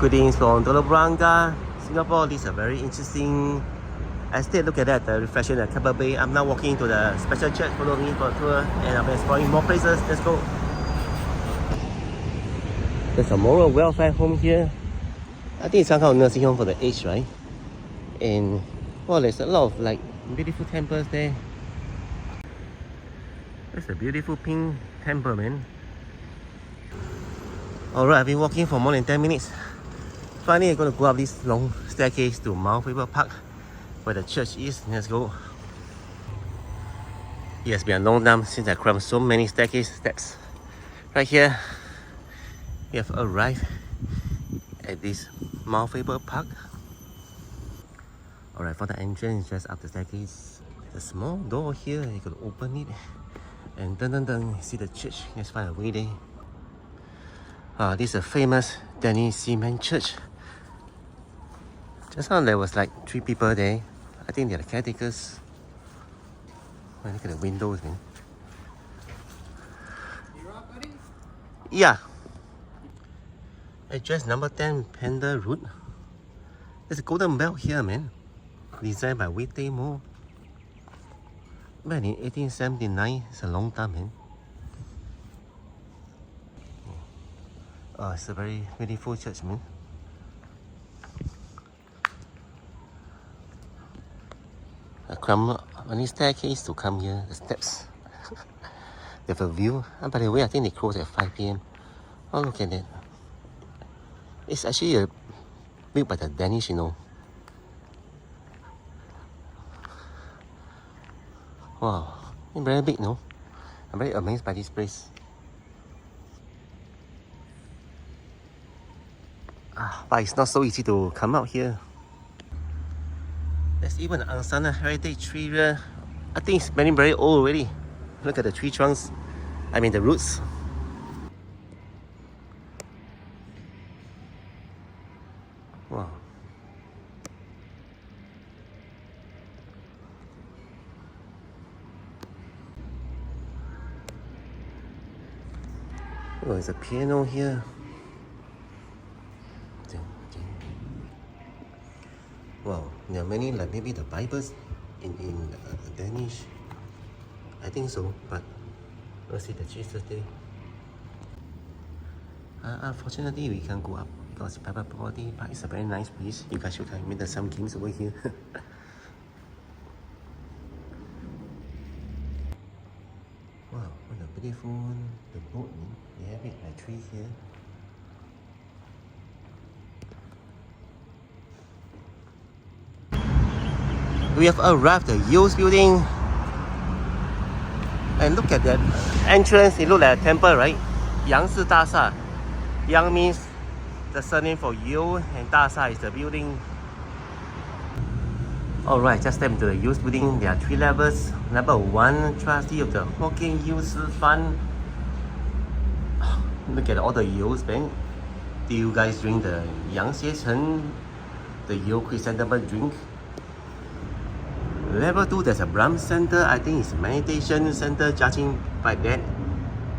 Greetings from Telok Blangah, Singapore. This is a very interesting estate. Look at that, the reflection at Keppel Bay. I'm now walking to the special church. Follow me for a tour and I'm exploring more places. Let's go. There's a moral welfare home here. I think it's some kind of nursing home for the aged, right? And well, there's a lot of like beautiful temples there. There's a beautiful pink temple, man. Alright, I've been walking for more than 10 minutes. Finally, I'm going to go up this long staircase to Mount Faber Park, where the church is. Let's go. It has been a long time since I climbed so many staircase steps. Right here, we have arrived at this Mount Faber Park. Alright, for the entrance, just up the staircase. There's a small door here, you can open it. And dun, see the church. Let's find a way there. This is a famous Danish cement church. Just now there was like 3 people there. I think they're the caretakers. Oh, look at the windows, man. You up, buddy? Yeah. Address number 10 Panda Road. There's a golden bell here, man. Designed by Wei Mo. Back in 1879. It's a long time, man. It's a very beautiful church, man. I climb on this staircase to come here, the steps. They have a view. By the way, I think they close at 5 p.m. Oh, look at that. It's actually built by the Danish, you know. Wow, it's very big, no? I'm very amazed by this place. But it's not so easy to come out here. There's even an Angsana heritage tree here. I think it's very old already. Look at the tree trunks. I mean the roots. Wow. Oh, there's a piano here. Wow, there are many, like maybe the Bibles in Danish. I think so, but let's see the Jesus there. Unfortunately, we can't go up because it's private property, but it's a very nice place. You guys should come. There's some games over here. Wow, what a beautiful one. The boat, they have it like 3 here. We have arrived at the Yos building. And look at that entrance, it looks like a temple, right? Yang Da Sa. Yang means the surname for Yo, and Da Sa is the building. Alright, just step into the Yos building. There are 3 levels. Level 1, trustee of the Hokkien Youth Fund. Look at all the Yos, man. Do you guys drink the Yang Xie Chen, the Yo Chrysanthemum drink? Level 2, there's a Brahm Center. I think it's a meditation center, judging by that.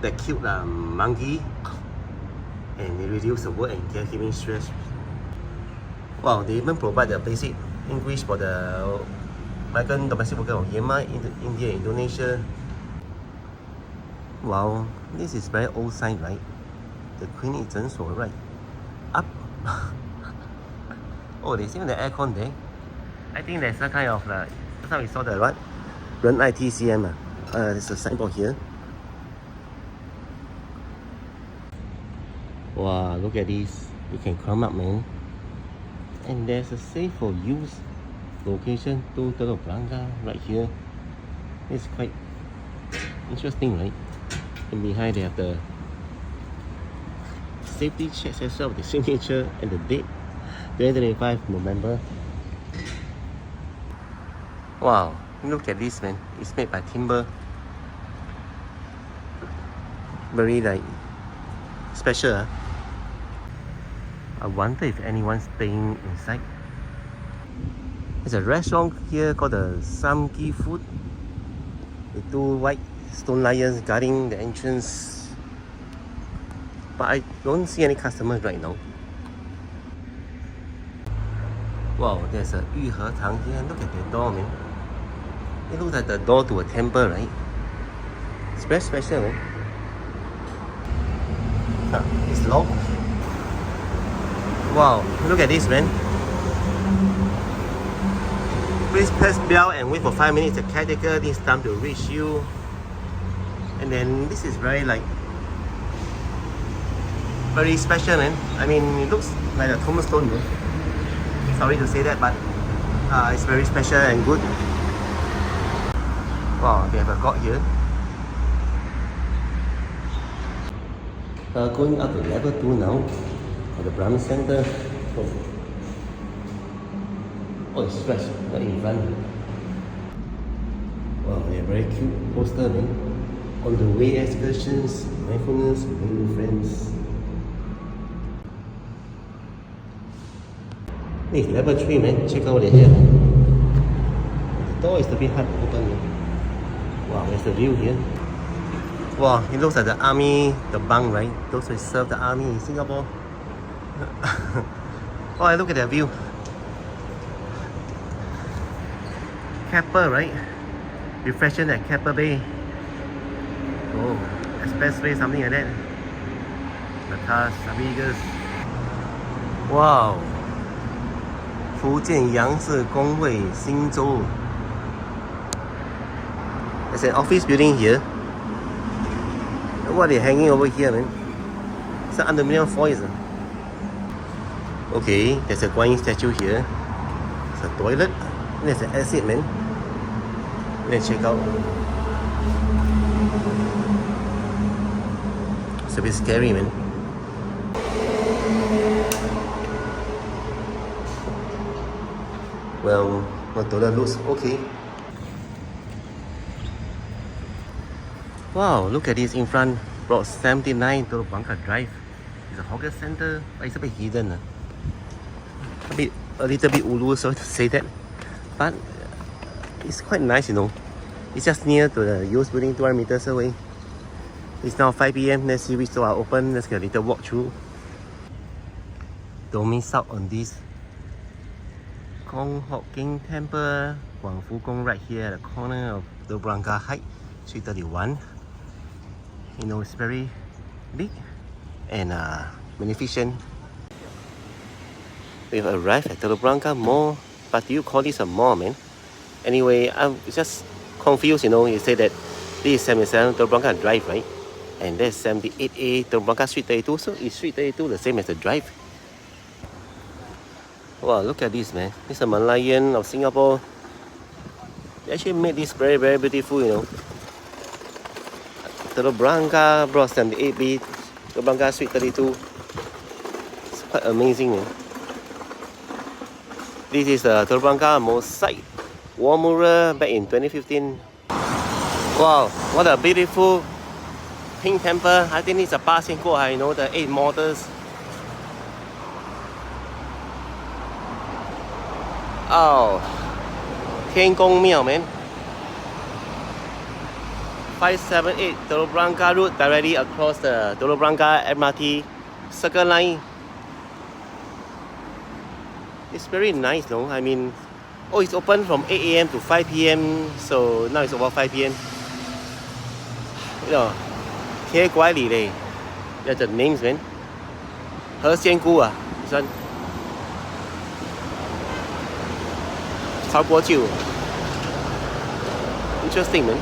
The cute monkey. And it reduces the work and caregiving stress. Wow, they even provide the basic English for the migrant domestic worker of Myanmar, India, Indonesia. Wow, this is very old sign, right? The clinic is so right. Up. Oh, there's even the aircon there. I think there's a kind of just now we saw the what? Run ITCM. There's a signboard here. Wow, look at this. You can climb up, man. And there's a safe for use location to Telok Blangah right here. It's quite interesting, right? And behind they have the safety checks as well, the signature and the date, 2025 November. Wow, look at this, man. It's made by timber. Very like special. I wonder if anyone's staying inside. There's a restaurant here called the Samki Food. With 2 white stone lions guarding the entrance. But I don't see any customers right now. Wow, there's a 玉和堂 here. Look at the door, man. It looks like the door to a temple, right? It's very special, man. It's locked. Wow, look at this, man. Please press bell and wait for 5 minutes. The caretaker needs time to reach you. And then this is very special, man. I mean, it looks like a tombstone, man. Sorry to say that, but it's very special and good. Wow, they have a god here. Going up to level 2 now for the Brahmin Center. Oh, it's stretched right in front. Wow, they are very cute poster, man. On the way excursions, mindfulness, with friends. This is level 3, man. Check out here. The door is a bit hard to open. Wow, there's the view here. Wow, it looks like the army, the bunk, right? Those who serve the army in Singapore. Oh, look at that view. Keppel, right? Reflection at Keppel Bay. Oh, expressway, something like that. The cars, Amigas. Wow. 福建杨氏工会新洲. There's an office building here. What are they hanging over here, man? It's an aluminium foil. Okay, there's a Guan Yin statue here. It's a toilet. There's an exit, man. Let's check out. It's a bit scary, man. Well, the toilet looks okay. Wow, look at this in front. Block 79 Telok Blangah Drive. It's a hawker center, but it's a bit hidden. A little bit ulu, so to say that. But it's quite nice, you know. It's just near to the used building, 200 meters away. It's now 5 p.m. Let's see which store are open. Let's get a little walk through. Don't miss out on this Kong Hock King Temple, Guang Fu Gong, right here at the corner of Telok Blangah Height, 331. You know, it's very big and magnificent. We've arrived at Telok Blangah Mall, but do you call this a mall, man? Anyway, I'm just confused, you know. You say that this is 77 Telok Blangah Drive, right? And there's 78A Telok Blangah Street 32, so is Street 32 the same as the drive? Wow, look at this, man. This is a Malayan of Singapore. They actually made this very, very beautiful, you know. Telok Blangah, Block 78B, Telok Blangah Street 32. It's quite amazing, man. This is the Telok Blangah mosaic wall mural back in 2015. Wow, what a beautiful pink temple. I think it's a 8仙过海, you know, the 8 mortars. Oh, 天公庙, man. 578 Telok Blangah route directly across the Telok Blangah MRT Circle Line. It's very nice, no? I mean, oh, it's open from 8 a.m. to 5 p.m. So now it's about 5 p.m. You know, 铁拐李嘞. That's the names, man. 何仙姑啊, this one. 曹国舅. Interesting, man.